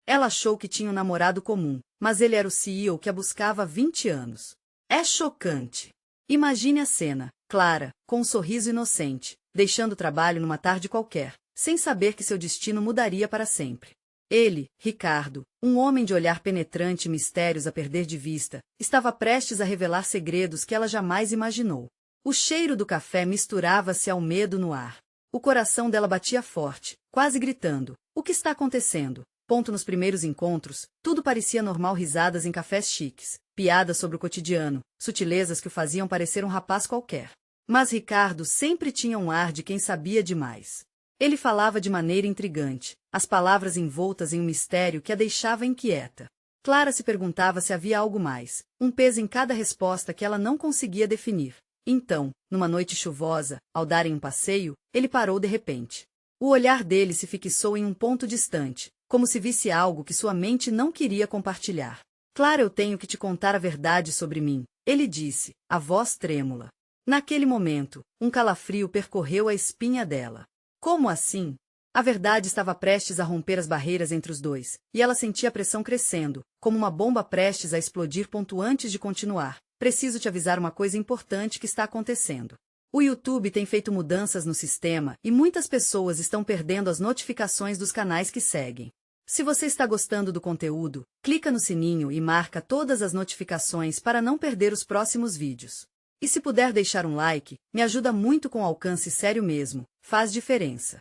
Ela achou que tinha um namorado comum, mas ele era o CEO que a buscava há 20 anos. É chocante. Imagine a cena, Clara, com um sorriso inocente, deixando o trabalho numa tarde qualquer, sem saber que seu destino mudaria para sempre. Ele, Ricardo, um homem de olhar penetrante e mistérios a perder de vista, estava prestes a revelar segredos que ela jamais imaginou. O cheiro do café misturava-se ao medo no ar. O coração dela batia forte, quase gritando: o que está acontecendo? Nos primeiros encontros, tudo parecia normal, risadas em cafés chiques, piadas sobre o cotidiano, sutilezas que o faziam parecer um rapaz qualquer. Mas Ricardo sempre tinha um ar de quem sabia demais. Ele falava de maneira intrigante, as palavras envoltas em um mistério que a deixava inquieta. Clara se perguntava se havia algo mais, um peso em cada resposta que ela não conseguia definir. Então, numa noite chuvosa, ao darem um passeio, ele parou de repente. O olhar dele se fixou em um ponto distante, como se visse algo que sua mente não queria compartilhar. Clara, eu tenho que te contar a verdade sobre mim, ele disse, a voz trêmula. Naquele momento, um calafrio percorreu a espinha dela. Como assim? A verdade estava prestes a romper as barreiras entre os dois, e ela sentia a pressão crescendo, como uma bomba prestes a explodir. Antes de continuar, preciso te avisar uma coisa importante que está acontecendo. O YouTube tem feito mudanças no sistema e muitas pessoas estão perdendo as notificações dos canais que seguem. Se você está gostando do conteúdo, clica no sininho e marca todas as notificações para não perder os próximos vídeos. E se puder deixar um like, me ajuda muito com alcance, sério mesmo, faz diferença.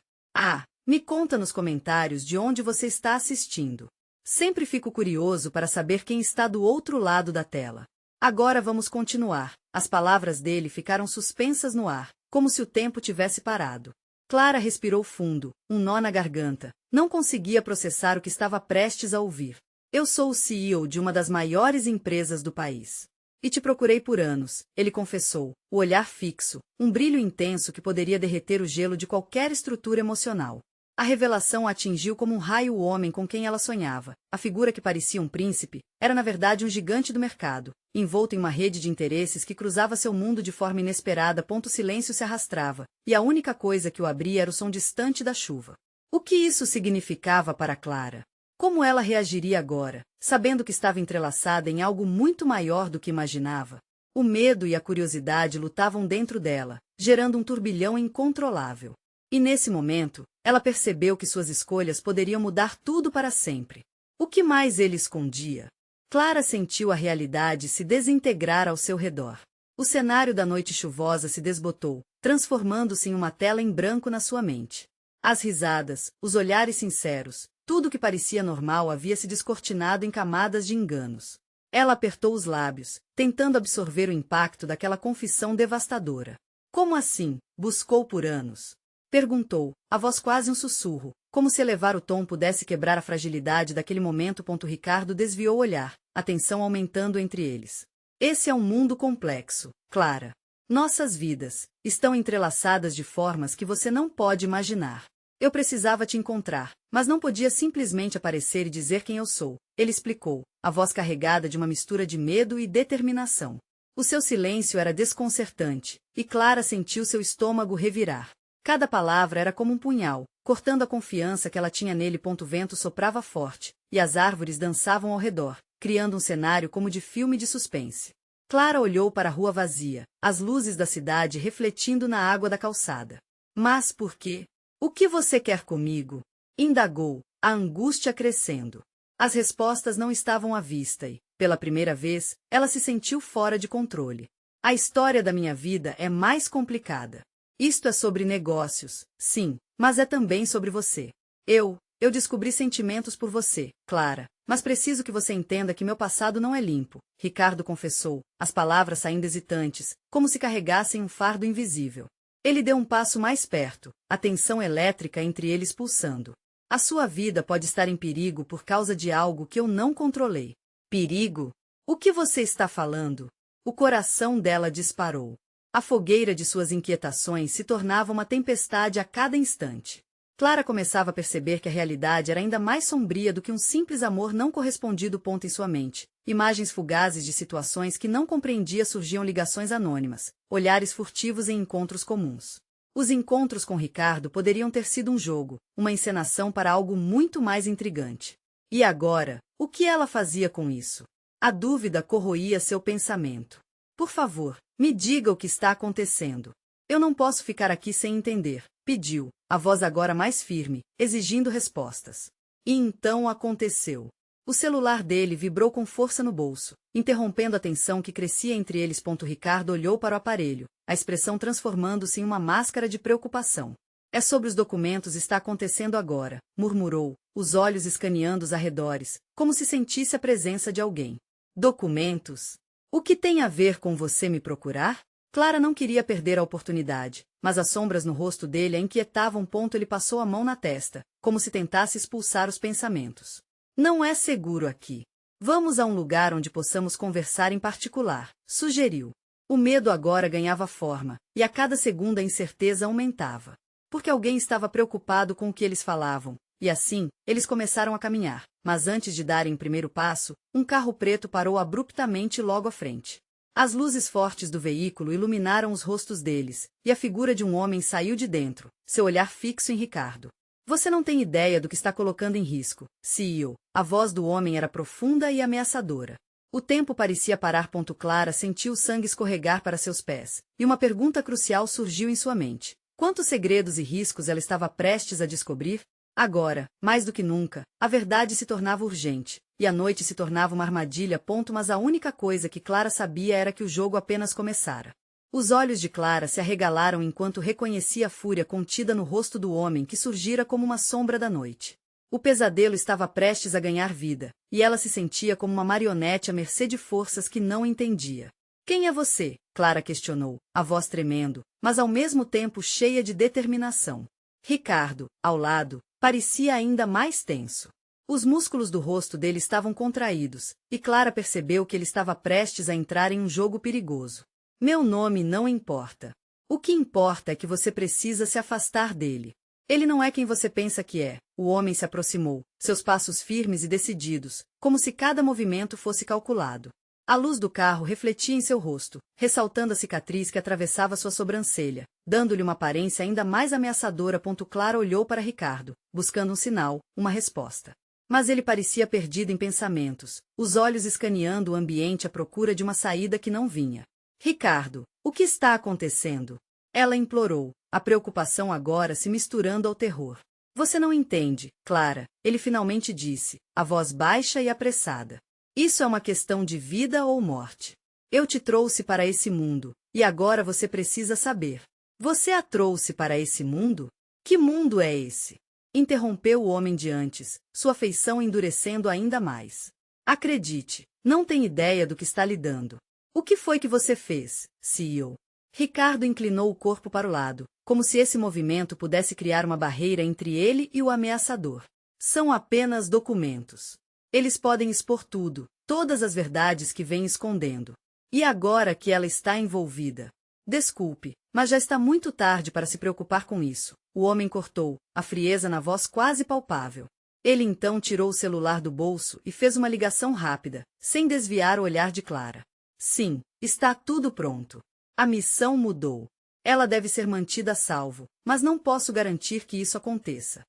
Me conta nos comentários de onde você está assistindo. Sempre fico curioso para saber quem está do outro lado da tela. Agora vamos continuar. As palavras dele ficaram suspensas no ar, como se o tempo tivesse parado. Clara respirou fundo, um nó na garganta. Não conseguia processar o que estava prestes a ouvir. Eu sou o CEO de uma das maiores empresas do país. E te procurei por anos, ele confessou, o olhar fixo, um brilho intenso que poderia derreter o gelo de qualquer estrutura emocional. A revelação a atingiu como um raio o homem com quem ela sonhava. A figura que parecia um príncipe era na verdade um gigante do mercado, envolto em uma rede de interesses que cruzava seu mundo de forma inesperada. O silêncio se arrastava, e a única coisa que o abria era o som distante da chuva. O que isso significava para Clara? Como ela reagiria agora, sabendo que estava entrelaçada em algo muito maior do que imaginava? O medo e a curiosidade lutavam dentro dela, gerando um turbilhão incontrolável. E nesse momento, ela percebeu que suas escolhas poderiam mudar tudo para sempre. O que mais ele escondia? Clara sentiu a realidade se desintegrar ao seu redor. O cenário da noite chuvosa se desbotou, transformando-se em uma tela em branco na sua mente. As risadas, os olhares sinceros, tudo que parecia normal havia se descortinado em camadas de enganos. Ela apertou os lábios, tentando absorver o impacto daquela confissão devastadora. Como assim? Buscou por anos? Perguntou, a voz quase um sussurro, como se elevar o tom pudesse quebrar a fragilidade daquele momento. Ricardo desviou o olhar, a tensão aumentando entre eles. Esse é um mundo complexo, Clara. Nossas vidas estão entrelaçadas de formas que você não pode imaginar. Eu precisava te encontrar, mas não podia simplesmente aparecer e dizer quem eu sou, ele explicou, a voz carregada de uma mistura de medo e determinação. O seu silêncio era desconcertante, e Clara sentiu seu estômago revirar. Cada palavra era como um punhal, cortando a confiança que ela tinha nele. O vento soprava forte, e as árvores dançavam ao redor, criando um cenário como de filme de suspense. Clara olhou para a rua vazia, as luzes da cidade refletindo na água da calçada. Mas por quê? O que você quer comigo? Indagou, a angústia crescendo. As respostas não estavam à vista e, pela primeira vez, ela se sentiu fora de controle. A história da minha vida é mais complicada. Isto é sobre negócios, sim, mas é também sobre você. Eu descobri sentimentos por você, Clara, mas preciso que você entenda que meu passado não é limpo, Ricardo confessou, as palavras saindo hesitantes, como se carregassem um fardo invisível. Ele deu um passo mais perto, a tensão elétrica entre eles pulsando. A sua vida pode estar em perigo por causa de algo que eu não controlei. Perigo? O que você está falando? O coração dela disparou. A fogueira de suas inquietações se tornava uma tempestade a cada instante. Clara começava a perceber que a realidade era ainda mais sombria do que um simples amor não correspondido. Em sua mente, imagens fugazes de situações que não compreendia surgiam, ligações anônimas, olhares furtivos em encontros comuns. Os encontros com Ricardo poderiam ter sido um jogo, uma encenação para algo muito mais intrigante. E agora, o que ela fazia com isso? A dúvida corroía seu pensamento. Por favor, me diga o que está acontecendo. Eu não posso ficar aqui sem entender, pediu, a voz agora mais firme, exigindo respostas. E então aconteceu. O celular dele vibrou com força no bolso, interrompendo a tensão que crescia entre eles. Ricardo olhou para o aparelho, a expressão transformando-se em uma máscara de preocupação. É sobre os documentos, está acontecendo agora, murmurou, os olhos escaneando os arredores, como se sentisse a presença de alguém. Documentos? O que tem a ver com você me procurar? Clara não queria perder a oportunidade, mas as sombras no rosto dele a inquietavam. Ele passou a mão na testa, como se tentasse expulsar os pensamentos. Não é seguro aqui. Vamos a um lugar onde possamos conversar em particular, sugeriu. O medo agora ganhava forma, e a cada segundo a incerteza aumentava. Porque alguém estava preocupado com o que eles falavam, e assim, eles começaram a caminhar, mas antes de darem o primeiro passo, um carro preto parou abruptamente logo à frente. As luzes fortes do veículo iluminaram os rostos deles, e a figura de um homem saiu de dentro, seu olhar fixo em Ricardo. Você não tem ideia do que está colocando em risco, CEO. A voz do homem era profunda e ameaçadora. O tempo parecia parar. Clara sentiu o sangue escorregar para seus pés, e uma pergunta crucial surgiu em sua mente. Quantos segredos e riscos ela estava prestes a descobrir? Agora, mais do que nunca, a verdade se tornava urgente, e a noite se tornava uma armadilha. Mas a única coisa que Clara sabia era que o jogo apenas começara. Os olhos de Clara se arregalaram enquanto reconhecia a fúria contida no rosto do homem que surgira como uma sombra da noite. O pesadelo estava prestes a ganhar vida, e ela se sentia como uma marionete à mercê de forças que não entendia. Quem é você? Clara questionou, a voz tremendo, mas ao mesmo tempo cheia de determinação. Ricardo, ao lado, parecia ainda mais tenso. Os músculos do rosto dele estavam contraídos, e Clara percebeu que ele estava prestes a entrar em um jogo perigoso. Meu nome não importa. O que importa é que você precisa se afastar dele. Ele não é quem você pensa que é. O homem se aproximou, seus passos firmes e decididos, como se cada movimento fosse calculado. A luz do carro refletia em seu rosto, ressaltando a cicatriz que atravessava sua sobrancelha, dando-lhe uma aparência ainda mais ameaçadora. Clara olhou para Ricardo, buscando um sinal, uma resposta. Mas ele parecia perdido em pensamentos, os olhos escaneando o ambiente à procura de uma saída que não vinha. Ricardo, o que está acontecendo? Ela implorou, a preocupação agora se misturando ao terror. Você não entende, Clara, ele finalmente disse, a voz baixa e apressada. Isso é uma questão de vida ou morte. Eu te trouxe para esse mundo, e agora você precisa saber. Você a trouxe para esse mundo? Que mundo é esse? Interrompeu o homem de antes, sua feição endurecendo ainda mais. Acredite, não tem ideia do que está lidando. O que foi que você fez, CEO? Ricardo inclinou o corpo para o lado, como se esse movimento pudesse criar uma barreira entre ele e o ameaçador. São apenas documentos. Eles podem expor tudo, todas as verdades que vem escondendo. E agora que ela está envolvida? Desculpe, mas já está muito tarde para se preocupar com isso. O homem cortou, a frieza na voz quase palpável. Ele então tirou o celular do bolso e fez uma ligação rápida, sem desviar o olhar de Clara. Sim, está tudo pronto. A missão mudou. Ela deve ser mantida a salvo, mas não posso garantir que isso aconteça.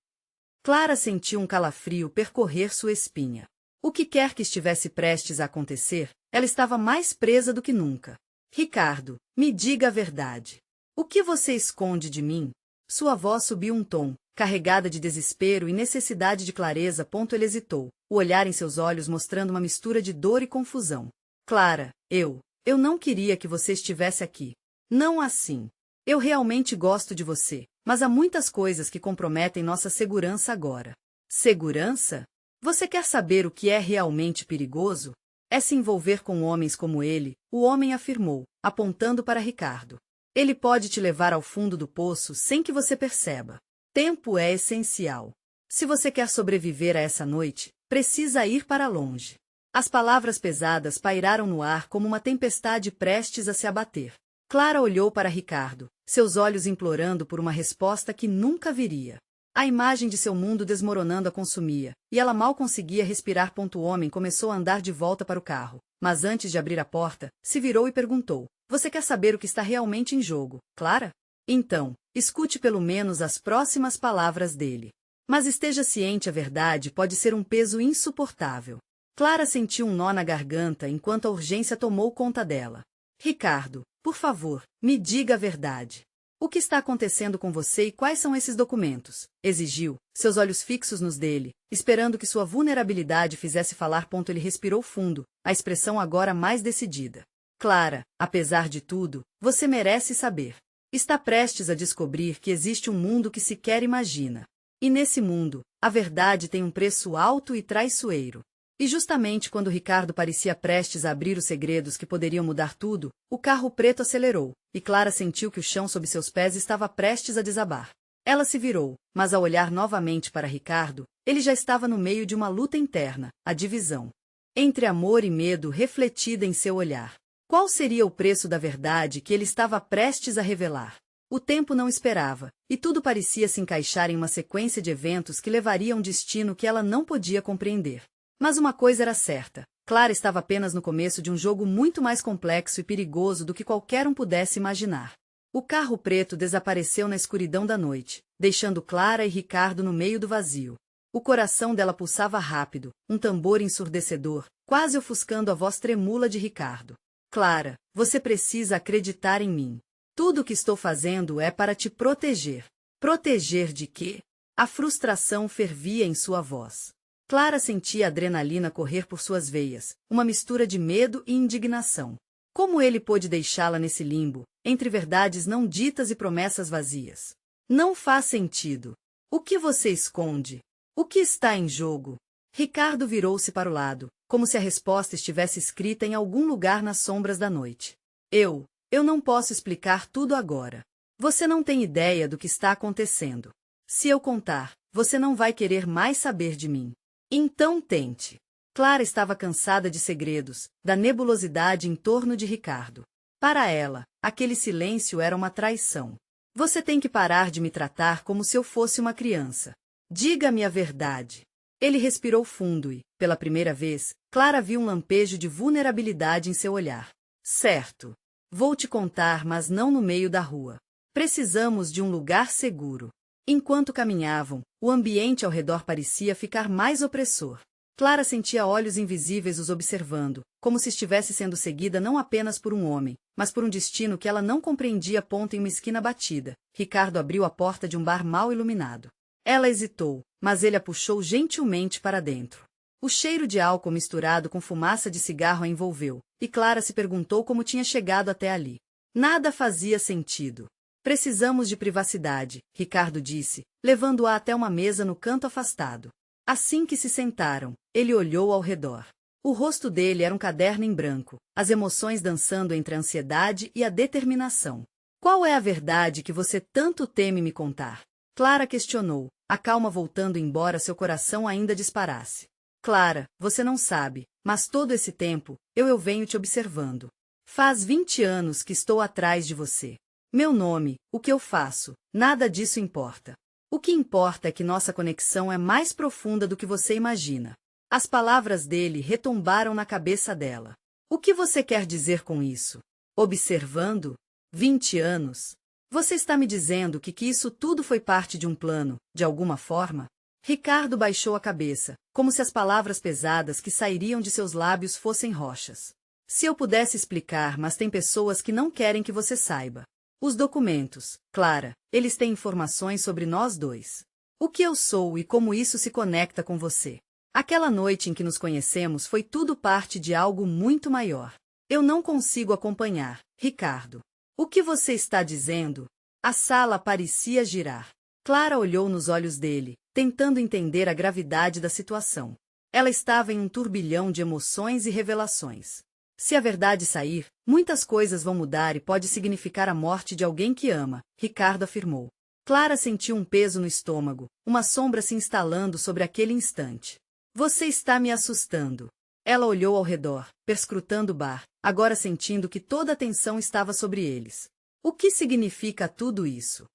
Clara sentiu um calafrio percorrer sua espinha. O que quer que estivesse prestes a acontecer, ela estava mais presa do que nunca. Ricardo, me diga a verdade. O que você esconde de mim? Sua voz subiu um tom, carregada de desespero e necessidade de clareza. Ele hesitou, o olhar em seus olhos mostrando uma mistura de dor e confusão. Clara, eu não queria que você estivesse aqui. Não assim. Eu realmente gosto de você, mas há muitas coisas que comprometem nossa segurança agora. Segurança? Você quer saber o que é realmente perigoso? É se envolver com homens como ele, o homem afirmou, apontando para Ricardo. Ele pode te levar ao fundo do poço sem que você perceba. Tempo é essencial. Se você quer sobreviver a essa noite, precisa ir para longe. As palavras pesadas pairaram no ar como uma tempestade prestes a se abater. Clara olhou para Ricardo, seus olhos implorando por uma resposta que nunca viria. A imagem de seu mundo desmoronando a consumia, e ela mal conseguia respirar. O homem começou a andar de volta para o carro, mas antes de abrir a porta, se virou e perguntou, você quer saber o que está realmente em jogo, Clara? Então, escute pelo menos as próximas palavras dele. Mas esteja ciente, a verdade pode ser um peso insuportável. Clara sentiu um nó na garganta enquanto a urgência tomou conta dela. Ricardo, por favor, me diga a verdade. O que está acontecendo com você e quais são esses documentos? Exigiu, seus olhos fixos nos dele, esperando que sua vulnerabilidade fizesse falar. Ele respirou fundo, a expressão agora mais decidida. Clara, apesar de tudo, você merece saber. Está prestes a descobrir que existe um mundo que sequer imagina. E nesse mundo, a verdade tem um preço alto e traiçoeiro. E justamente quando Ricardo parecia prestes a abrir os segredos que poderiam mudar tudo, o carro preto acelerou, e Clara sentiu que o chão sob seus pés estava prestes a desabar. Ela se virou, mas ao olhar novamente para Ricardo, ele já estava no meio de uma luta interna, a divisão entre amor e medo refletida em seu olhar. Qual seria o preço da verdade que ele estava prestes a revelar? O tempo não esperava, e tudo parecia se encaixar em uma sequência de eventos que levaria a um destino que ela não podia compreender. Mas uma coisa era certa, Clara estava apenas no começo de um jogo muito mais complexo e perigoso do que qualquer um pudesse imaginar. O carro preto desapareceu na escuridão da noite, deixando Clara e Ricardo no meio do vazio. O coração dela pulsava rápido, um tambor ensurdecedor, quase ofuscando a voz tremula de Ricardo. Clara, você precisa acreditar em mim. Tudo o que estou fazendo é para te proteger. Proteger de quê? A frustração fervia em sua voz. Clara sentia a adrenalina correr por suas veias, uma mistura de medo e indignação. Como ele pôde deixá-la nesse limbo, entre verdades não ditas e promessas vazias? Não faz sentido. O que você esconde? O que está em jogo? Ricardo virou-se para o lado, como se a resposta estivesse escrita em algum lugar nas sombras da noite. Eu não posso explicar tudo agora. Você não tem ideia do que está acontecendo. Se eu contar, você não vai querer mais saber de mim. Então tente. Clara estava cansada de segredos, da nebulosidade em torno de Ricardo. Para ela, aquele silêncio era uma traição. Você tem que parar de me tratar como se eu fosse uma criança. Diga-me a verdade. Ele respirou fundo e, pela primeira vez, Clara viu um lampejo de vulnerabilidade em seu olhar. Certo. Vou te contar, mas não no meio da rua. Precisamos de um lugar seguro. Enquanto caminhavam, o ambiente ao redor parecia ficar mais opressor. Clara sentia olhos invisíveis os observando, como se estivesse sendo seguida não apenas por um homem, mas por um destino que ela não compreendia. Em uma esquina batida, Ricardo abriu a porta de um bar mal iluminado. Ela hesitou, mas ele a puxou gentilmente para dentro. O cheiro de álcool misturado com fumaça de cigarro a envolveu, e Clara se perguntou como tinha chegado até ali. Nada fazia sentido. Precisamos de privacidade, Ricardo disse, levando-a até uma mesa no canto afastado. Assim que se sentaram, ele olhou ao redor. O rosto dele era um caderno em branco, as emoções dançando entre a ansiedade e a determinação. Qual é a verdade que você tanto teme me contar? Clara questionou, a calma voltando embora seu coração ainda disparasse. Clara, você não sabe, mas todo esse tempo, eu venho te observando. Faz 20 anos que estou atrás de você. Meu nome, o que eu faço, nada disso importa. O que importa é que nossa conexão é mais profunda do que você imagina. As palavras dele retumbaram na cabeça dela. O que você quer dizer com isso? Observando? 20 anos? Você está me dizendo que isso tudo foi parte de um plano, de alguma forma? Ricardo baixou a cabeça, como se as palavras pesadas que sairiam de seus lábios fossem rochas. Se eu pudesse explicar, mas tem pessoas que não querem que você saiba. Os documentos, Clara, eles têm informações sobre nós dois. O que eu sou e como isso se conecta com você. Aquela noite em que nos conhecemos foi tudo parte de algo muito maior. Eu não consigo acompanhar, Ricardo. O que você está dizendo? A sala parecia girar. Clara olhou nos olhos dele, tentando entender a gravidade da situação. Ela estava em um turbilhão de emoções e revelações. Se a verdade sair, muitas coisas vão mudar e pode significar a morte de alguém que ama, Ricardo afirmou. Clara sentiu um peso no estômago, uma sombra se instalando sobre aquele instante. Você está me assustando. Ela olhou ao redor, perscrutando o bar, agora sentindo que toda a atenção estava sobre eles. O que significa tudo isso?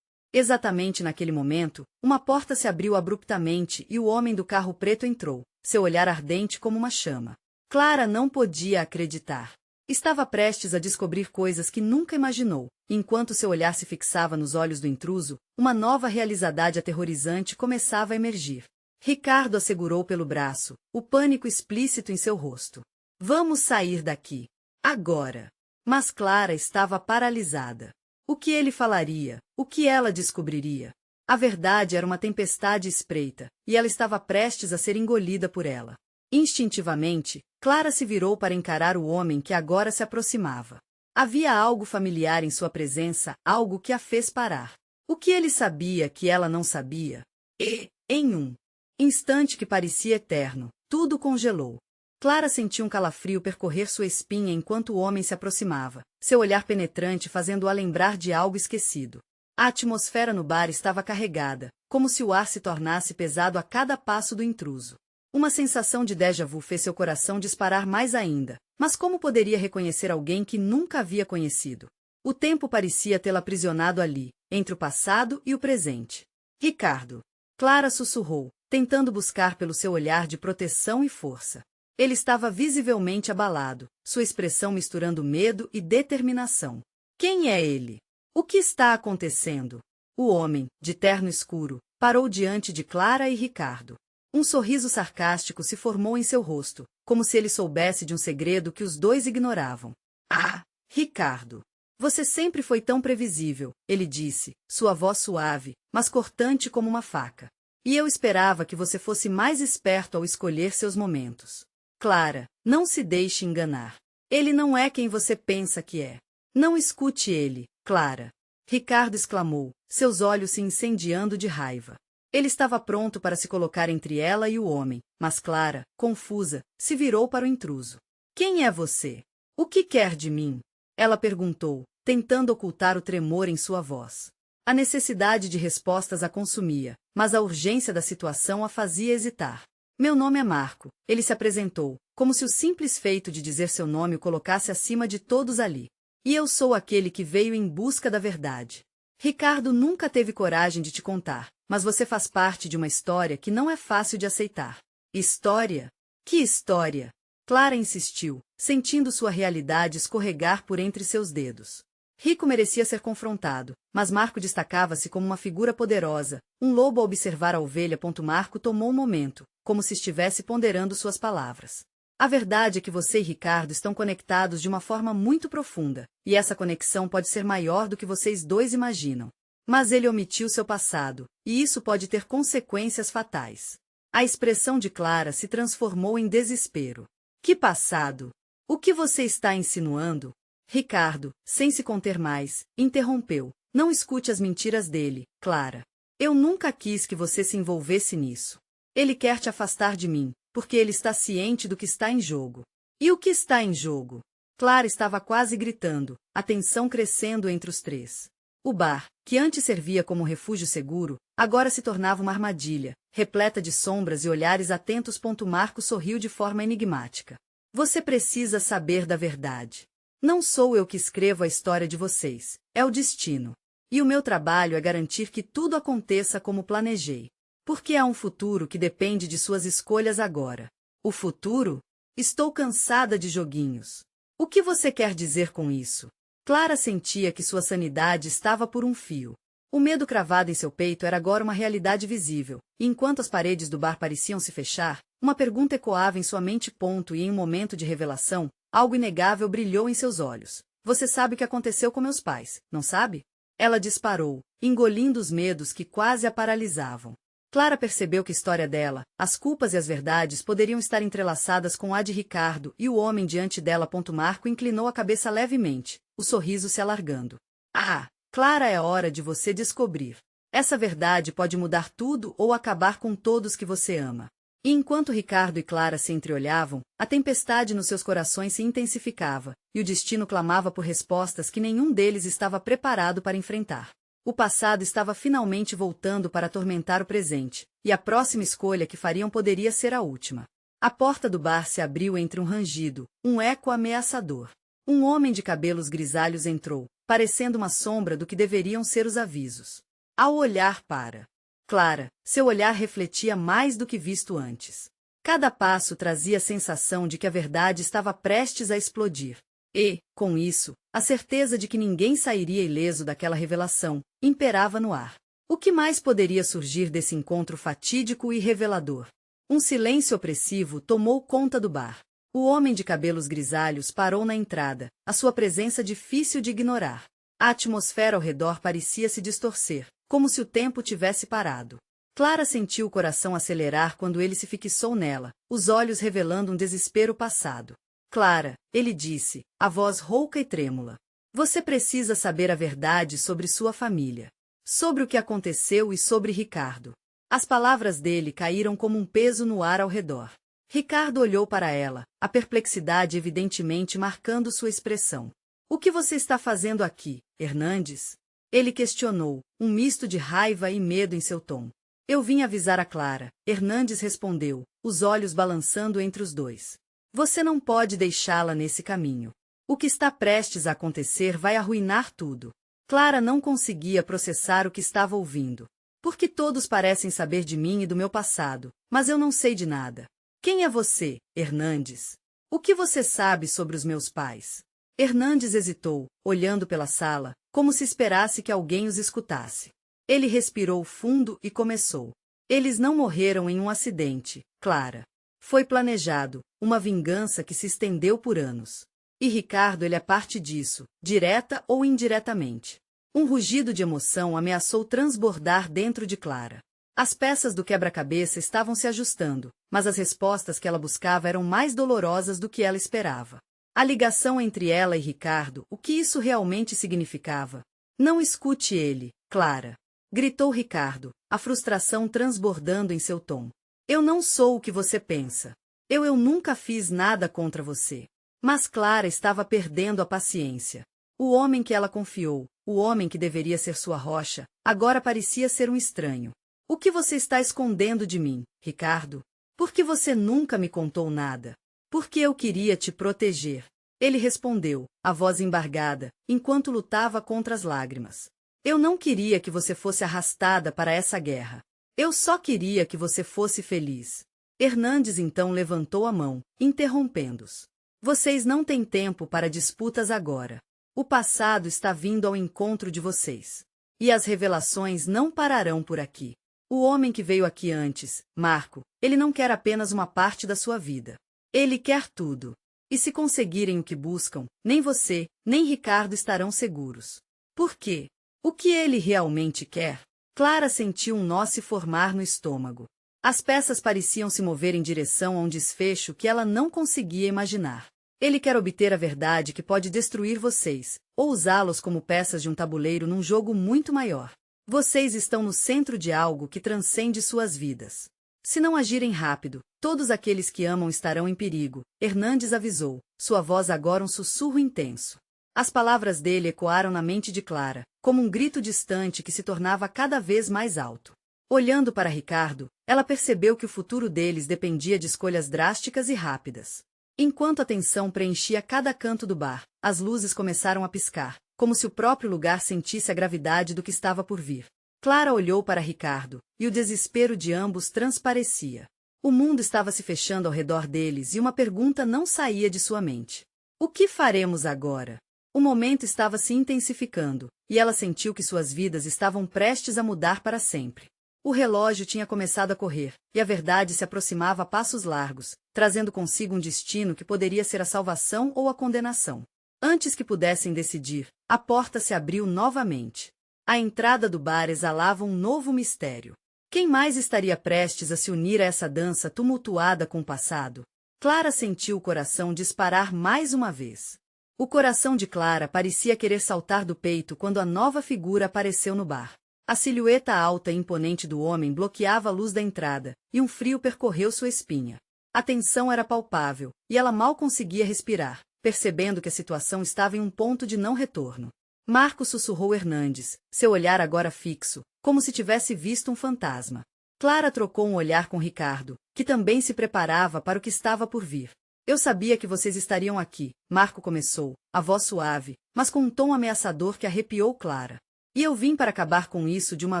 Exatamente naquele momento, uma porta se abriu abruptamente e o homem do carro preto entrou, seu olhar ardente como uma chama. Clara não podia acreditar. Estava prestes a descobrir coisas que nunca imaginou. Enquanto seu olhar se fixava nos olhos do intruso, uma nova realidade aterrorizante começava a emergir. Ricardo a segurou pelo braço, o pânico explícito em seu rosto. Vamos sair daqui. Agora. Mas Clara estava paralisada. O que ele falaria? O que ela descobriria? A verdade era uma tempestade espreita, e ela estava prestes a ser engolida por ela. Instintivamente, Clara se virou para encarar o homem que agora se aproximava. Havia algo familiar em sua presença, algo que a fez parar. O que ele sabia que ela não sabia? E, em um instante que parecia eterno, tudo congelou. Clara sentiu um calafrio percorrer sua espinha enquanto o homem se aproximava, seu olhar penetrante fazendo-a lembrar de algo esquecido. A atmosfera no bar estava carregada, como se o ar se tornasse pesado a cada passo do intruso. Uma sensação de déjà vu fez seu coração disparar mais ainda, mas como poderia reconhecer alguém que nunca havia conhecido? O tempo parecia tê-la aprisionado ali, entre o passado e o presente. Ricardo. Clara sussurrou, tentando buscar pelo seu olhar de proteção e força. Ele estava visivelmente abalado, sua expressão misturando medo e determinação. Quem é ele? O que está acontecendo? O homem, de terno escuro, parou diante de Clara e Ricardo. Um sorriso sarcástico se formou em seu rosto, como se ele soubesse de um segredo que os dois ignoravam. Ah, Ricardo! Você sempre foi tão previsível, ele disse, sua voz suave, mas cortante como uma faca. E eu esperava que você fosse mais esperto ao escolher seus momentos. Clara, não se deixe enganar. Ele não é quem você pensa que é. Não escute ele, Clara. Ricardo exclamou, seus olhos se incendiando de raiva. Ele estava pronto para se colocar entre ela e o homem, mas Clara, confusa, se virou para o intruso. Quem é você? O que quer de mim? Ela perguntou, tentando ocultar o tremor em sua voz. A necessidade de respostas a consumia, mas a urgência da situação a fazia hesitar. Meu nome é Marco, ele se apresentou, como se o simples feito de dizer seu nome o colocasse acima de todos ali. E eu sou aquele que veio em busca da verdade. Ricardo nunca teve coragem de te contar, mas você faz parte de uma história que não é fácil de aceitar. História? Que história? Clara insistiu, sentindo sua realidade escorregar por entre seus dedos. Rico merecia ser confrontado, mas Marco destacava-se como uma figura poderosa, um lobo a observar a ovelha. Marco tomou um momento, como se estivesse ponderando suas palavras. A verdade é que você e Ricardo estão conectados de uma forma muito profunda, e essa conexão pode ser maior do que vocês dois imaginam. Mas ele omitiu seu passado, e isso pode ter consequências fatais. A expressão de Clara se transformou em desespero. Que passado? O que você está insinuando? Ricardo, sem se conter mais, interrompeu. Não escute as mentiras dele, Clara. Eu nunca quis que você se envolvesse nisso. Ele quer te afastar de mim, porque ele está ciente do que está em jogo. E o que está em jogo? Clara estava quase gritando, a tensão crescendo entre os três. O bar, que antes servia como refúgio seguro, agora se tornava uma armadilha, repleta de sombras e olhares atentos. Marco sorriu de forma enigmática. Você precisa saber da verdade. Não sou eu que escrevo a história de vocês, é o destino. E o meu trabalho é garantir que tudo aconteça como planejei. Porque há um futuro que depende de suas escolhas agora. O futuro? Estou cansada de joguinhos. O que você quer dizer com isso? Clara sentia que sua sanidade estava por um fio. O medo cravado em seu peito era agora uma realidade visível, e enquanto as paredes do bar pareciam se fechar, uma pergunta ecoava em sua mente. E em um momento de revelação, algo inegável brilhou em seus olhos. Você sabe o que aconteceu com meus pais, não sabe? Ela disparou, engolindo os medos que quase a paralisavam. Clara percebeu que a história dela, as culpas e as verdades poderiam estar entrelaçadas com a de Ricardo, e o homem diante dela. Marco inclinou a cabeça levemente, o sorriso se alargando. Ah, Clara, é hora de você descobrir. Essa verdade pode mudar tudo ou acabar com todos que você ama. E enquanto Ricardo e Clara se entreolhavam, a tempestade nos seus corações se intensificava, e o destino clamava por respostas que nenhum deles estava preparado para enfrentar. O passado estava finalmente voltando para atormentar o presente, e a próxima escolha que fariam poderia ser a última. A porta do bar se abriu entre um rangido, um eco ameaçador. Um homem de cabelos grisalhos entrou, parecendo uma sombra do que deveriam ser os avisos. Ao olhar para Clara, seu olhar refletia mais do que visto antes. Cada passo trazia a sensação de que a verdade estava prestes a explodir. E, com isso, a certeza de que ninguém sairia ileso daquela revelação imperava no ar. O que mais poderia surgir desse encontro fatídico e revelador? Um silêncio opressivo tomou conta do bar. O homem de cabelos grisalhos parou na entrada, a sua presença difícil de ignorar. A atmosfera ao redor parecia se distorcer, como se o tempo tivesse parado. Clara sentiu o coração acelerar quando ele se fixou nela, os olhos revelando um desespero passado. Clara, ele disse, a voz rouca e trêmula. Você precisa saber a verdade sobre sua família. Sobre o que aconteceu e sobre Ricardo. As palavras dele caíram como um peso no ar ao redor. Ricardo olhou para ela, a perplexidade evidentemente marcando sua expressão. O que você está fazendo aqui, Hernandes? Ele questionou, um misto de raiva e medo em seu tom. Eu vim avisar a Clara, Hernandes respondeu, os olhos balançando entre os dois. Você não pode deixá-la nesse caminho. O que está prestes a acontecer vai arruinar tudo. Clara não conseguia processar o que estava ouvindo. Porque todos parecem saber de mim e do meu passado, mas eu não sei de nada. Quem é você, Hernandes? O que você sabe sobre os meus pais? Hernandes hesitou, olhando pela sala, como se esperasse que alguém os escutasse. Ele respirou fundo e começou. Eles não morreram em um acidente, Clara. Foi planejado, uma vingança que se estendeu por anos. E Ricardo ele é parte disso, direta ou indiretamente. Um rugido de emoção ameaçou transbordar dentro de Clara. As peças do quebra-cabeça estavam se ajustando, mas as respostas que ela buscava eram mais dolorosas do que ela esperava. A ligação entre ela e Ricardo, o que isso realmente significava? Não escute ele, Clara. Gritou Ricardo, a frustração transbordando em seu tom. Eu não sou o que você pensa. Eu nunca fiz nada contra você. Mas Clara estava perdendo a paciência. O homem que ela confiou, o homem que deveria ser sua rocha, agora parecia ser um estranho. O que você está escondendo de mim, Ricardo? Por que você nunca me contou nada? Porque eu queria te proteger. Ele respondeu, a voz embargada, enquanto lutava contra as lágrimas. Eu não queria que você fosse arrastada para essa guerra. Eu só queria que você fosse feliz. Hernandes então levantou a mão, interrompendo-os. Vocês não têm tempo para disputas agora. O passado está vindo ao encontro de vocês. E as revelações não pararão por aqui. O homem que veio aqui antes, Marco, ele não quer apenas uma parte da sua vida. Ele quer tudo. E se conseguirem o que buscam, nem você, nem Ricardo estarão seguros. Por quê? O que ele realmente quer? Clara sentiu um nó se formar no estômago. As peças pareciam se mover em direção a um desfecho que ela não conseguia imaginar. Ele quer obter a verdade que pode destruir vocês, ou usá-los como peças de um tabuleiro num jogo muito maior. Vocês estão no centro de algo que transcende suas vidas. Se não agirem rápido, todos aqueles que amam estarão em perigo, Hernandes avisou, sua voz agora um sussurro intenso. As palavras dele ecoaram na mente de Clara, como um grito distante que se tornava cada vez mais alto. Olhando para Ricardo, ela percebeu que o futuro deles dependia de escolhas drásticas e rápidas. Enquanto a tensão preenchia cada canto do bar, as luzes começaram a piscar, como se o próprio lugar sentisse a gravidade do que estava por vir. Clara olhou para Ricardo, e o desespero de ambos transparecia. O mundo estava se fechando ao redor deles e uma pergunta não saía de sua mente. O que faremos agora? O momento estava se intensificando, e ela sentiu que suas vidas estavam prestes a mudar para sempre. O relógio tinha começado a correr, e a verdade se aproximava a passos largos, trazendo consigo um destino que poderia ser a salvação ou a condenação. Antes que pudessem decidir, a porta se abriu novamente. A entrada do bar exalava um novo mistério. Quem mais estaria prestes a se unir a essa dança tumultuada com o passado? Clara sentiu o coração disparar mais uma vez. O coração de Clara parecia querer saltar do peito quando a nova figura apareceu no bar. A silhueta alta e imponente do homem bloqueava a luz da entrada, e um frio percorreu sua espinha. A tensão era palpável, e ela mal conseguia respirar, percebendo que a situação estava em um ponto de não retorno. Marco sussurrou Hernandes, seu olhar agora fixo, como se tivesse visto um fantasma. Clara trocou um olhar com Ricardo, que também se preparava para o que estava por vir. Eu sabia que vocês estariam aqui, Marco começou, a voz suave, mas com um tom ameaçador que arrepiou Clara. E eu vim para acabar com isso de uma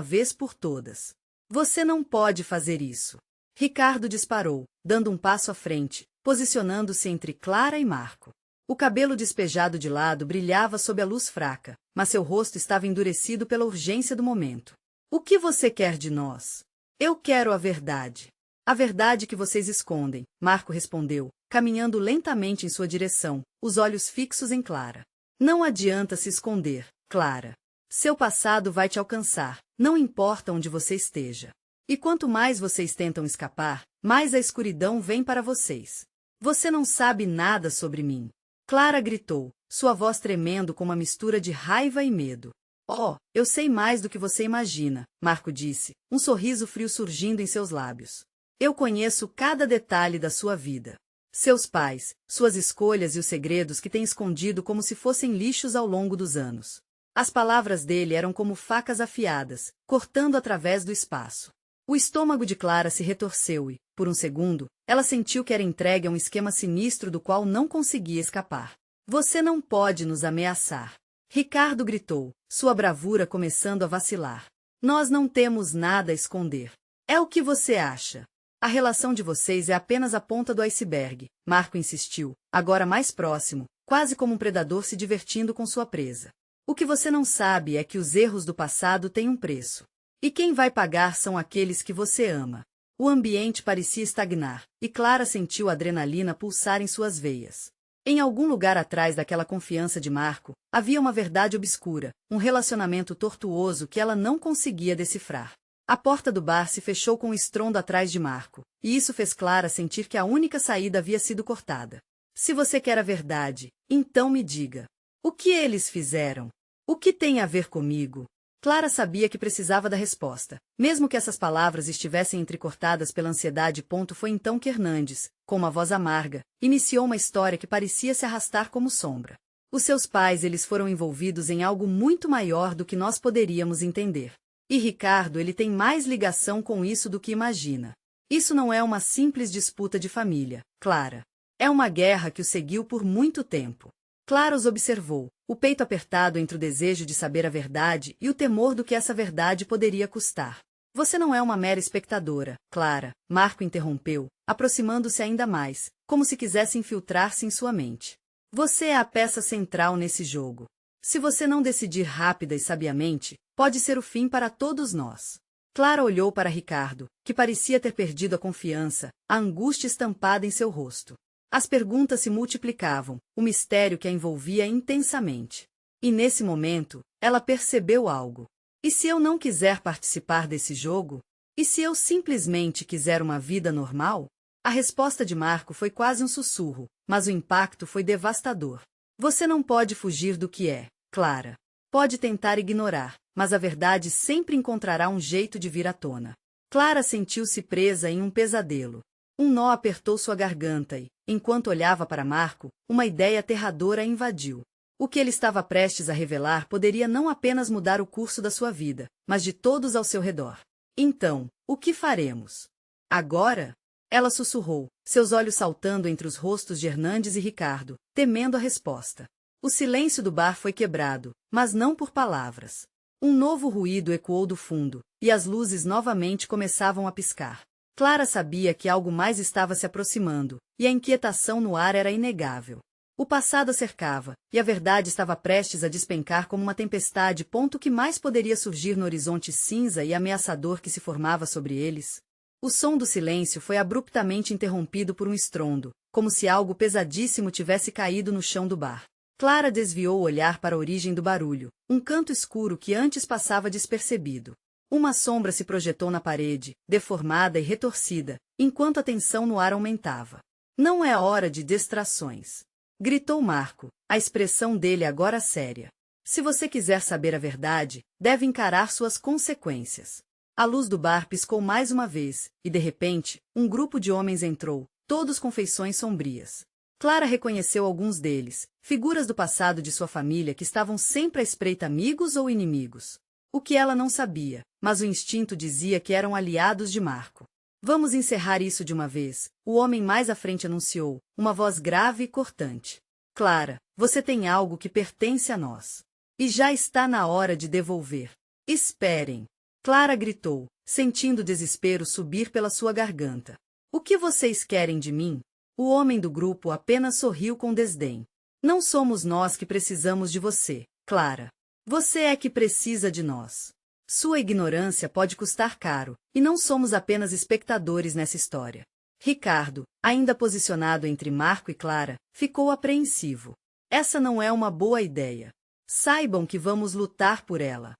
vez por todas. Você não pode fazer isso. Ricardo disparou, dando um passo à frente, posicionando-se entre Clara e Marco. O cabelo despejado de lado brilhava sob a luz fraca, mas seu rosto estava endurecido pela urgência do momento. O que você quer de nós? Eu quero a verdade. A verdade que vocês escondem, Marco respondeu, caminhando lentamente em sua direção, os olhos fixos em Clara. Não adianta se esconder, Clara. Seu passado vai te alcançar, não importa onde você esteja. E quanto mais vocês tentam escapar, mais a escuridão vem para vocês. Você não sabe nada sobre mim. Clara gritou, sua voz tremendo com uma mistura de raiva e medo. Oh, eu sei mais do que você imagina, Marco disse, um sorriso frio surgindo em seus lábios. Eu conheço cada detalhe da sua vida. Seus pais, suas escolhas e os segredos que tem escondido como se fossem lixos ao longo dos anos. As palavras dele eram como facas afiadas, cortando através do espaço. O estômago de Clara se retorceu e, por um segundo, ela sentiu que era entregue a um esquema sinistro do qual não conseguia escapar. Você não pode nos ameaçar. Ricardo gritou, sua bravura começando a vacilar. Nós não temos nada a esconder. É o que você acha. A relação de vocês é apenas a ponta do iceberg, Marco insistiu, agora mais próximo, quase como um predador se divertindo com sua presa. O que você não sabe é que os erros do passado têm um preço. E quem vai pagar são aqueles que você ama. O ambiente parecia estagnar, e Clara sentiu a adrenalina pulsar em suas veias. Em algum lugar atrás daquela confiança de Marco, havia uma verdade obscura, um relacionamento tortuoso que ela não conseguia decifrar. A porta do bar se fechou com um estrondo atrás de Marco, e isso fez Clara sentir que a única saída havia sido cortada. Se você quer a verdade, então me diga. O que eles fizeram? O que tem a ver comigo? Clara sabia que precisava da resposta, mesmo que essas palavras estivessem entrecortadas pela ansiedade. Foi então que Hernandes, com uma voz amarga, iniciou uma história que parecia se arrastar como sombra. Os seus pais eles foram envolvidos em algo muito maior do que nós poderíamos entender. E Ricardo ele tem mais ligação com isso do que imagina. Isso não é uma simples disputa de família, Clara. É uma guerra que o seguiu por muito tempo. Clara os observou, o peito apertado entre o desejo de saber a verdade e o temor do que essa verdade poderia custar. Você não é uma mera espectadora, Clara, Marco interrompeu, aproximando-se ainda mais, como se quisesse infiltrar-se em sua mente. Você é a peça central nesse jogo. Se você não decidir rápida e sabiamente, pode ser o fim para todos nós. Clara olhou para Ricardo, que parecia ter perdido a confiança, a angústia estampada em seu rosto. As perguntas se multiplicavam, o mistério que a envolvia intensamente. E nesse momento, ela percebeu algo. E se eu não quiser participar desse jogo? E se eu simplesmente quiser uma vida normal? A resposta de Marco foi quase um sussurro, mas o impacto foi devastador. Você não pode fugir do que é, Clara. Pode tentar ignorar, mas a verdade sempre encontrará um jeito de vir à tona. Clara sentiu-se presa em um pesadelo. Um nó apertou sua garganta e, enquanto olhava para Marco, uma ideia aterradora a invadiu. O que ele estava prestes a revelar poderia não apenas mudar o curso da sua vida, mas de todos ao seu redor. Então, o que faremos? Agora? Ela sussurrou, seus olhos saltando entre os rostos de Hernandes e Ricardo, temendo a resposta. O silêncio do bar foi quebrado, mas não por palavras. Um novo ruído ecoou do fundo, e as luzes novamente começavam a piscar. Clara sabia que algo mais estava se aproximando, e a inquietação no ar era inegável. O passado a cercava, e a verdade estava prestes a despencar como uma tempestade. O que mais poderia surgir no horizonte cinza e ameaçador que se formava sobre eles? O som do silêncio foi abruptamente interrompido por um estrondo, como se algo pesadíssimo tivesse caído no chão do bar. Clara desviou o olhar para a origem do barulho, um canto escuro que antes passava despercebido. Uma sombra se projetou na parede, deformada e retorcida, enquanto a tensão no ar aumentava. Não é hora de distrações, gritou Marco, a expressão dele agora séria. Se você quiser saber a verdade, deve encarar suas consequências. A luz do bar piscou mais uma vez, e de repente, um grupo de homens entrou, todos com feições sombrias. Clara reconheceu alguns deles, figuras do passado de sua família que estavam sempre à espreita, amigos ou inimigos. O que ela não sabia, mas o instinto dizia que eram aliados de Marco. Vamos encerrar isso de uma vez, o homem mais à frente anunciou, uma voz grave e cortante. Clara, você tem algo que pertence a nós. E já está na hora de devolver. Esperem! Clara gritou, sentindo o desespero subir pela sua garganta. O que vocês querem de mim? O homem do grupo apenas sorriu com desdém. Não somos nós que precisamos de você, Clara. Você é que precisa de nós. Sua ignorância pode custar caro, e não somos apenas espectadores nessa história. Ricardo, ainda posicionado entre Marco e Clara, ficou apreensivo. Essa não é uma boa ideia. Saibam que vamos lutar por ela.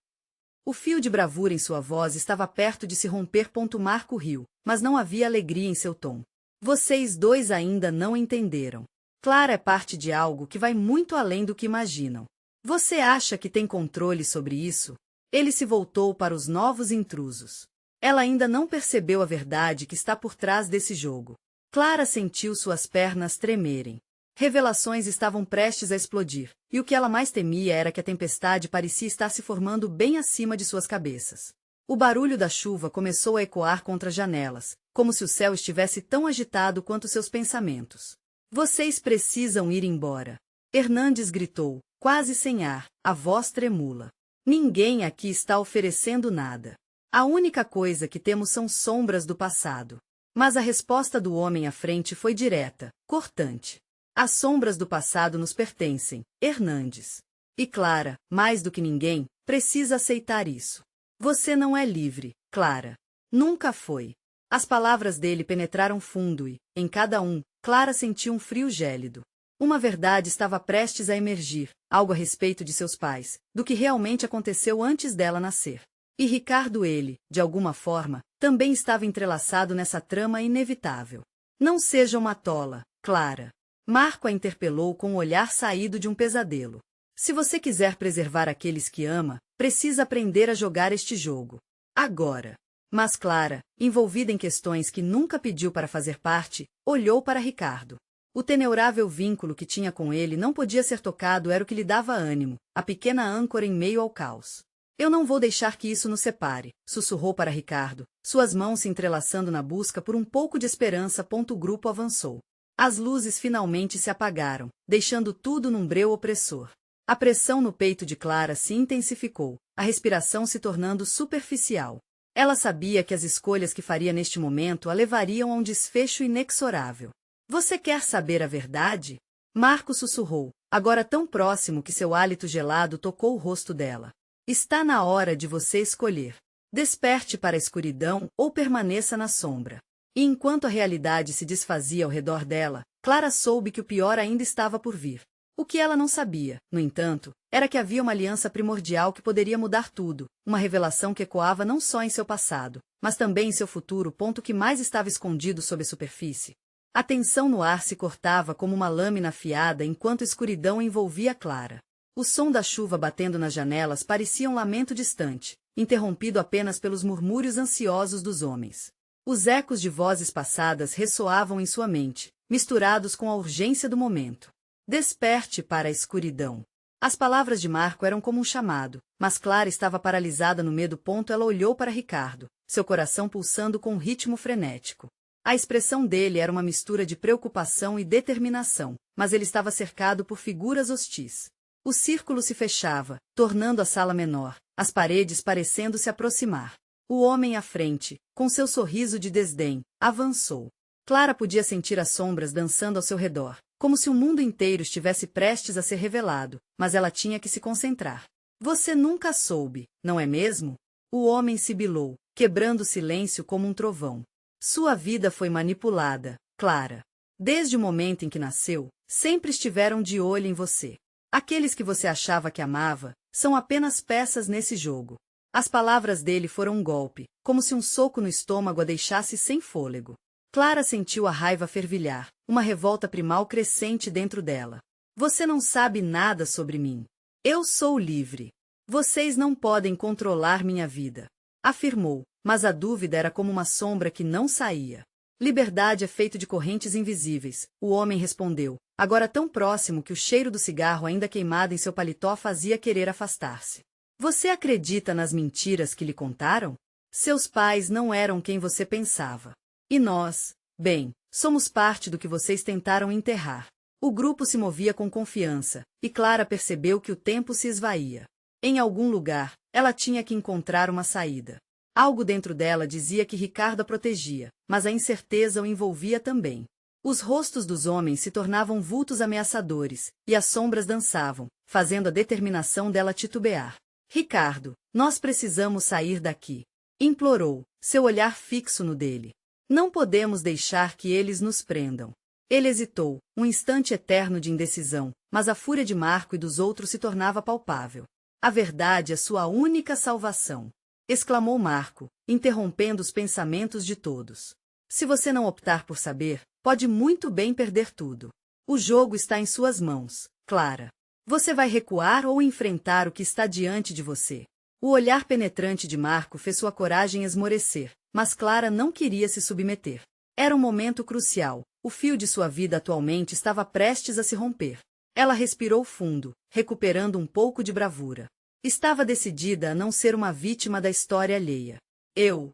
O fio de bravura em sua voz estava perto de se romper. Marco riu, mas não havia alegria em seu tom. Vocês dois ainda não entenderam. Clara é parte de algo que vai muito além do que imaginam. Você acha que tem controle sobre isso? Ele se voltou para os novos intrusos. Ela ainda não percebeu a verdade que está por trás desse jogo. Clara sentiu suas pernas tremerem. Revelações estavam prestes a explodir, e o que ela mais temia era que a tempestade parecia estar se formando bem acima de suas cabeças. O barulho da chuva começou a ecoar contra as janelas, como se o céu estivesse tão agitado quanto seus pensamentos. Vocês precisam ir embora. Hernandes gritou, quase sem ar, a voz tremula. Ninguém aqui está oferecendo nada. A única coisa que temos são sombras do passado. Mas a resposta do homem à frente foi direta, cortante. As sombras do passado nos pertencem, Hernandes. E Clara, mais do que ninguém, precisa aceitar isso. Você não é livre, Clara. Nunca foi. As palavras dele penetraram fundo e, em cada um, Clara sentiu um frio gélido. Uma verdade estava prestes a emergir, algo a respeito de seus pais, do que realmente aconteceu antes dela nascer. E Ricardo de alguma forma, também estava entrelaçado nessa trama inevitável. Não seja uma tola, Clara. Marco a interpelou com um olhar saído de um pesadelo. Se você quiser preservar aqueles que ama, precisa aprender a jogar este jogo. Agora. Mas Clara, envolvida em questões que nunca pediu para fazer parte, olhou para Ricardo. O teneurável vínculo que tinha com ele não podia ser tocado, era o que lhe dava ânimo, a pequena âncora em meio ao caos. Eu não vou deixar que isso nos separe, sussurrou para Ricardo, suas mãos se entrelaçando na busca por um pouco de esperança. O grupo avançou. As luzes finalmente se apagaram, deixando tudo num breu opressor. A pressão no peito de Clara se intensificou, a respiração se tornando superficial. Ela sabia que as escolhas que faria neste momento a levariam a um desfecho inexorável. Você quer saber a verdade? Marco sussurrou, agora tão próximo que seu hálito gelado tocou o rosto dela. Está na hora de você escolher. Desperte para a escuridão ou permaneça na sombra. E enquanto a realidade se desfazia ao redor dela, Clara soube que o pior ainda estava por vir. O que ela não sabia, no entanto, era que havia uma aliança primordial que poderia mudar tudo, uma revelação que ecoava não só em seu passado, mas também em seu futuro. Que mais estava escondido sob a superfície. A tensão no ar se cortava como uma lâmina afiada enquanto a escuridão envolvia Clara. O som da chuva batendo nas janelas parecia um lamento distante, interrompido apenas pelos murmúrios ansiosos dos homens. Os ecos de vozes passadas ressoavam em sua mente, misturados com a urgência do momento. Desperte para a escuridão. As palavras de Marco eram como um chamado, mas Clara estava paralisada no medo. Ela olhou para Ricardo, seu coração pulsando com um ritmo frenético. A expressão dele era uma mistura de preocupação e determinação, mas ele estava cercado por figuras hostis. O círculo se fechava, tornando a sala menor, as paredes parecendo se aproximar. O homem à frente, com seu sorriso de desdém, avançou. Clara podia sentir as sombras dançando ao seu redor, como se o mundo inteiro estivesse prestes a ser revelado, mas ela tinha que se concentrar. Você nunca soube, não é mesmo? O homem sibilou, quebrando o silêncio como um trovão. Sua vida foi manipulada, Clara. Desde o momento em que nasceu, sempre estiveram de olho em você. Aqueles que você achava que amava, são apenas peças nesse jogo. As palavras dele foram um golpe, como se um soco no estômago a deixasse sem fôlego. Clara sentiu a raiva fervilhar, uma revolta primal crescente dentro dela. Você não sabe nada sobre mim. Eu sou livre. Vocês não podem controlar minha vida. Afirmou, mas a dúvida era como uma sombra que não saía. Liberdade é feito de correntes invisíveis, o homem respondeu, agora tão próximo que o cheiro do cigarro ainda queimado em seu paletó fazia querer afastar-se. Você acredita nas mentiras que lhe contaram? Seus pais não eram quem você pensava. E nós, bem, somos parte do que vocês tentaram enterrar. O grupo se movia com confiança, e Clara percebeu que o tempo se esvaía. Em algum lugar, ela tinha que encontrar uma saída. Algo dentro dela dizia que Ricardo a protegia, mas a incerteza o envolvia também. Os rostos dos homens se tornavam vultos ameaçadores, e as sombras dançavam, fazendo a determinação dela titubear. Ricardo, nós precisamos sair daqui, implorou, seu olhar fixo no dele. Não podemos deixar que eles nos prendam. Ele hesitou, um instante eterno de indecisão, mas a fúria de Marco e dos outros se tornava palpável. A verdade é sua única salvação, exclamou Marco, interrompendo os pensamentos de todos. Se você não optar por saber, pode muito bem perder tudo. O jogo está em suas mãos, Clara. Você vai recuar ou enfrentar o que está diante de você? O olhar penetrante de Marco fez sua coragem esmorecer, mas Clara não queria se submeter. Era um momento crucial, o fio de sua vida atualmente estava prestes a se romper. Ela respirou fundo, recuperando um pouco de bravura. Estava decidida a não ser uma vítima da história alheia. Eu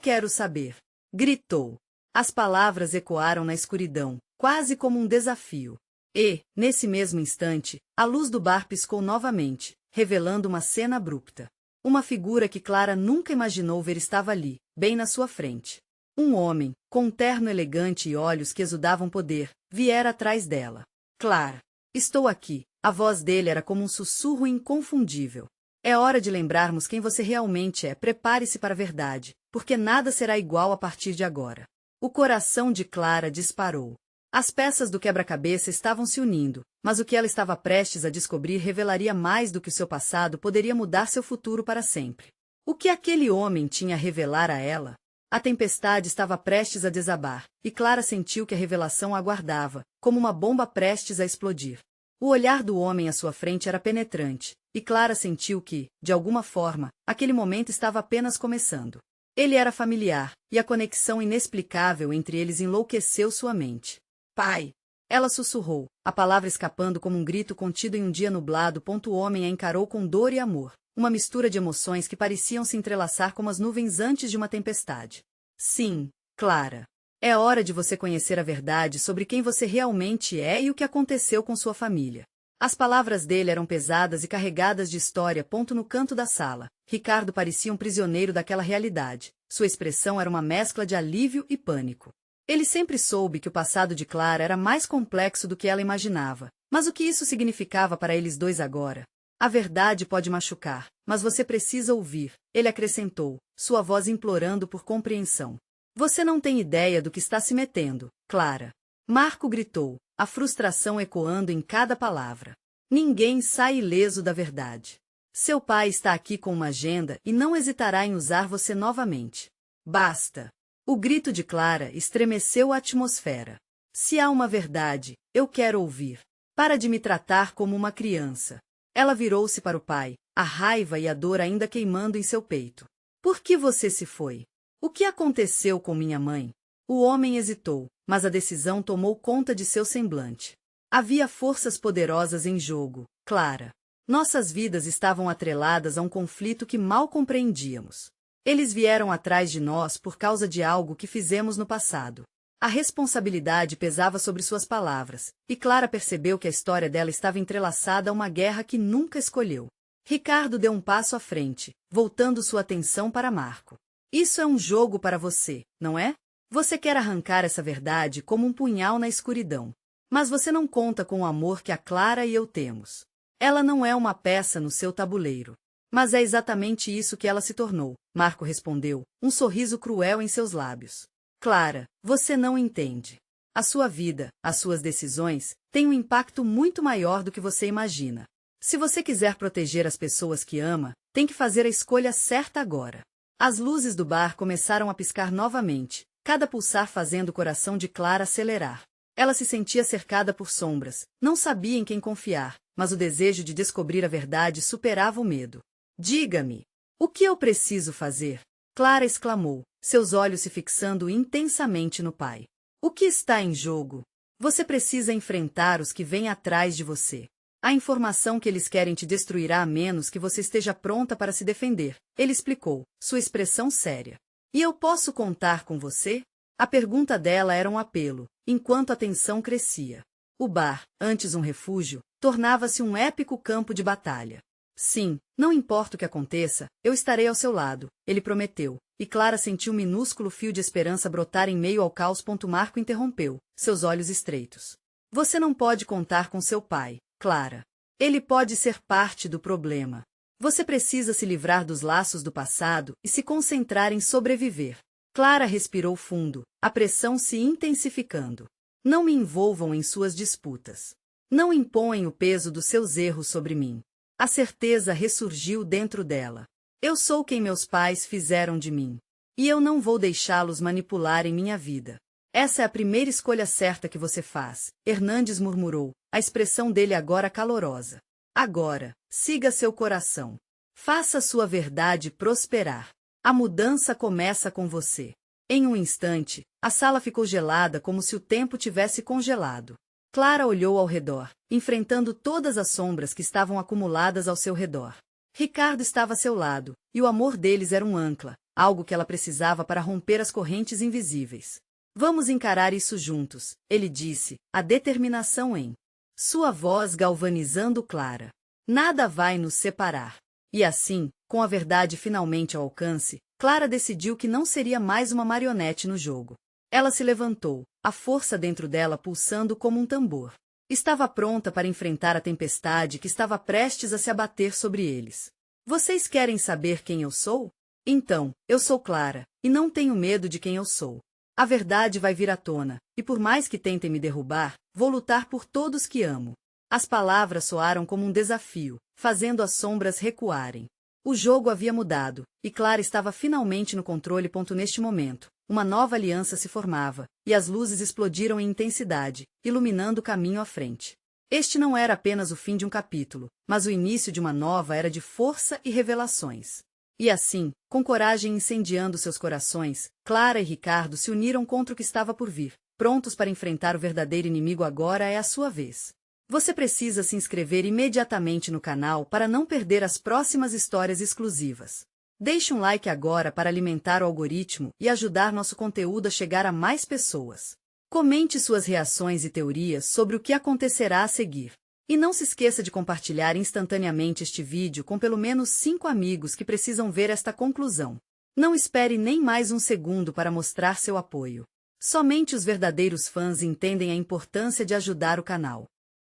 quero saber, gritou. As palavras ecoaram na escuridão, quase como um desafio. E, nesse mesmo instante, a luz do bar piscou novamente, revelando uma cena abrupta. Uma figura que Clara nunca imaginou ver estava ali, bem na sua frente. Um homem, com um terno elegante e olhos que exudavam poder, viera atrás dela. Clara, estou aqui. A voz dele era como um sussurro inconfundível. É hora de lembrarmos quem você realmente é. Prepare-se para a verdade, porque nada será igual a partir de agora. O coração de Clara disparou. As peças do quebra-cabeça estavam se unindo, mas o que ela estava prestes a descobrir revelaria mais do que o seu passado poderia mudar seu futuro para sempre. O que aquele homem tinha a revelar a ela? A tempestade estava prestes a desabar, e Clara sentiu que a revelação a aguardava, como uma bomba prestes a explodir. O olhar do homem à sua frente era penetrante, e Clara sentiu que, de alguma forma, aquele momento estava apenas começando. Ele era familiar, e a conexão inexplicável entre eles enlouqueceu sua mente. Pai! Ela sussurrou, a palavra escapando como um grito contido em um dia nublado. O homem a encarou com dor e amor, uma mistura de emoções que pareciam se entrelaçar como as nuvens antes de uma tempestade. Sim, Clara. É hora de você conhecer a verdade sobre quem você realmente é e o que aconteceu com sua família. As palavras dele eram pesadas e carregadas de história. No canto da sala, Ricardo parecia um prisioneiro daquela realidade. Sua expressão era uma mescla de alívio e pânico. Ele sempre soube que o passado de Clara era mais complexo do que ela imaginava. Mas o que isso significava para eles dois agora? A verdade pode machucar, mas você precisa ouvir, ele acrescentou, sua voz implorando por compreensão. Você não tem ideia do que está se metendo, Clara. Marco gritou, a frustração ecoando em cada palavra. Ninguém sai ileso da verdade. Seu pai está aqui com uma agenda e não hesitará em usar você novamente. Basta! O grito de Clara estremeceu a atmosfera. Se há uma verdade, eu quero ouvir. Para de me tratar como uma criança. Ela virou-se para o pai, a raiva e a dor ainda queimando em seu peito. Por que você se foi? O que aconteceu com minha mãe? O homem hesitou, mas a decisão tomou conta de seu semblante. Havia forças poderosas em jogo, Clara. Nossas vidas estavam atreladas a um conflito que mal compreendíamos. Eles vieram atrás de nós por causa de algo que fizemos no passado. A responsabilidade pesava sobre suas palavras, e Clara percebeu que a história dela estava entrelaçada a uma guerra que nunca escolheu. Ricardo deu um passo à frente, voltando sua atenção para Marco. Isso é um jogo para você, não é? Você quer arrancar essa verdade como um punhal na escuridão. Mas você não conta com o amor que a Clara e eu temos. Ela não é uma peça no seu tabuleiro. Mas é exatamente isso que ela se tornou, Marco respondeu, um sorriso cruel em seus lábios. Clara, você não entende. A sua vida, as suas decisões, têm um impacto muito maior do que você imagina. Se você quiser proteger as pessoas que ama, tem que fazer a escolha certa agora. As luzes do bar começaram a piscar novamente, cada pulsar fazendo o coração de Clara acelerar. Ela se sentia cercada por sombras, não sabia em quem confiar, mas o desejo de descobrir a verdade superava o medo. Diga-me, o que eu preciso fazer? Clara exclamou, seus olhos se fixando intensamente no pai. O que está em jogo? Você precisa enfrentar os que vêm atrás de você. A informação que eles querem te destruirá a menos que você esteja pronta para se defender, ele explicou, sua expressão séria. E eu posso contar com você? A pergunta dela era um apelo, enquanto a tensão crescia. O bar, antes um refúgio, tornava-se um épico campo de batalha. Sim, não importa o que aconteça, eu estarei ao seu lado, ele prometeu, e Clara sentiu um minúsculo fio de esperança brotar em meio ao caos. Marco interrompeu, seus olhos estreitos. Você não pode contar com seu pai, Clara. Ele pode ser parte do problema. Você precisa se livrar dos laços do passado e se concentrar em sobreviver. Clara respirou fundo, a pressão se intensificando. Não me envolvam em suas disputas. Não impõem o peso dos seus erros sobre mim. A certeza ressurgiu dentro dela. Eu sou quem meus pais fizeram de mim. E eu não vou deixá-los manipularem minha vida. Essa é a primeira escolha certa que você faz, Hernandes murmurou, a expressão dele agora calorosa. Agora, siga seu coração. Faça sua verdade prosperar. A mudança começa com você. Em um instante, a sala ficou gelada como se o tempo tivesse congelado. Clara olhou ao redor, enfrentando todas as sombras que estavam acumuladas ao seu redor. Ricardo estava a seu lado, e o amor deles era um ancla, algo que ela precisava para romper as correntes invisíveis. Vamos encarar isso juntos, ele disse, a determinação em sua voz galvanizando Clara. Nada vai nos separar. E assim, com a verdade finalmente ao alcance, Clara decidiu que não seria mais uma marionete no jogo. Ela se levantou, a força dentro dela pulsando como um tambor. Estava pronta para enfrentar a tempestade que estava prestes a se abater sobre eles. Vocês querem saber quem eu sou? Então, eu sou Clara, e não tenho medo de quem eu sou. A verdade vai vir à tona, e por mais que tentem me derrubar, vou lutar por todos que amo. As palavras soaram como um desafio, fazendo as sombras recuarem. O jogo havia mudado, e Clara estava finalmente no controle. Neste momento, uma nova aliança se formava, e as luzes explodiram em intensidade, iluminando o caminho à frente. Este não era apenas o fim de um capítulo, mas o início de uma nova era de força e revelações. E assim, com coragem incendiando seus corações, Clara e Ricardo se uniram contra o que estava por vir, prontos para enfrentar o verdadeiro inimigo. Agora é a sua vez. Você precisa se inscrever imediatamente no canal para não perder as próximas histórias exclusivas. Deixe um like agora para alimentar o algoritmo e ajudar nosso conteúdo a chegar a mais pessoas. Comente suas reações e teorias sobre o que acontecerá a seguir. E não se esqueça de compartilhar instantaneamente este vídeo com pelo menos 5 amigos que precisam ver esta conclusão. Não espere nem mais um segundo para mostrar seu apoio. Somente os verdadeiros fãs entendem a importância de ajudar o canal.